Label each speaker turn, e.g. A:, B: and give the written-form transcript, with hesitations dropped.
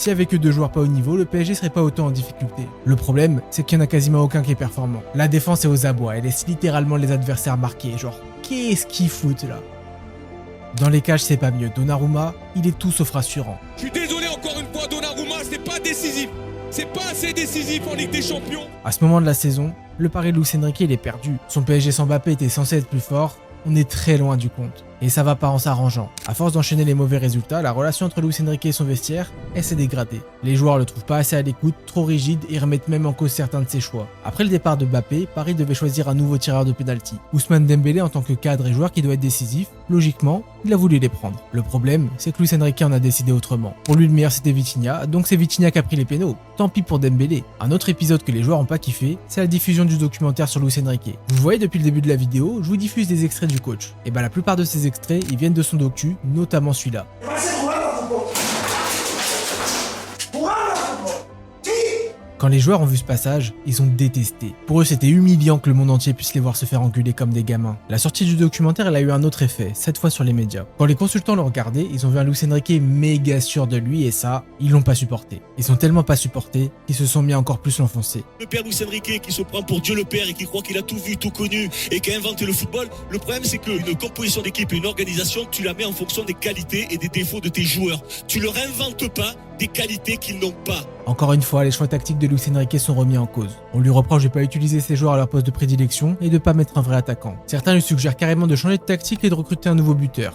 A: Si avec eux deux joueurs pas au niveau, le PSG serait pas autant en difficulté. Le problème, c'est qu'il y en a quasiment aucun qui est performant. La défense est aux abois, elle laisse littéralement les adversaires marqués, genre qu'est-ce qu'ils foutent là? Dans les cages, c'est pas mieux. Donnarumma, il est tout sauf rassurant.
B: Je suis désolé encore une fois, Donnarumma, c'est pas décisif. C'est pas assez décisif en Ligue des Champions.
A: À ce moment de la saison, le pari de Luis Enrique il est perdu. Son PSG sans Mbappé était censé être plus fort. On est très loin du compte. Et ça va pas en s'arrangeant. À force d'enchaîner les mauvais résultats, la relation entre Luis Enrique et son vestiaire, elle s'est dégradée. Les joueurs le trouvent pas assez à l'écoute, trop rigide et remettent même en cause certains de ses choix. Après le départ de Mbappé, Paris devait choisir un nouveau tireur de pénalty. Ousmane Dembélé en tant que cadre et joueur qui doit être décisif, logiquement, il a voulu les prendre. Le problème, c'est que Luis Enrique en a décidé autrement. Pour lui le meilleur c'était Vitinha, donc c'est Vitinha qui a pris les pénaux. Tant pis pour Dembélé. Un autre épisode que les joueurs ont pas kiffé, c'est la diffusion du documentaire sur Luis Enrique. Vous voyez depuis le début de la vidéo, je vous diffuse des extraits du coach. Et bah la plupart de ces extraits, ils viennent de son docu, notamment celui-là. Quand les joueurs ont vu ce passage, ils ont détesté. Pour eux, c'était humiliant que le monde entier puisse les voir se faire engueuler comme des gamins. La sortie du documentaire, elle a eu un autre effet, cette fois sur les médias. Quand les consultants l'ont regardé, ils ont vu un Luis Enrique méga sûr de lui et ça, ils l'ont pas supporté. Ils sont tellement pas supportés qu'ils se sont mis à encore plus l'enfoncer.
C: Le père Luis Enrique qui se prend pour Dieu le Père et qui croit qu'il a tout vu, tout connu et qui a inventé le football. Le problème, c'est qu'une composition d'équipe et une organisation, tu la mets en fonction des qualités et des défauts de tes joueurs. Tu leur inventes pas des qualités qu'ils n'ont pas.
A: Encore une fois, les choix tactiques de Luis Enrique sont remis en cause. On lui reproche de pas utiliser ses joueurs à leur poste de prédilection et de pas mettre un vrai attaquant. Certains lui suggèrent carrément de changer de tactique et de recruter un nouveau buteur.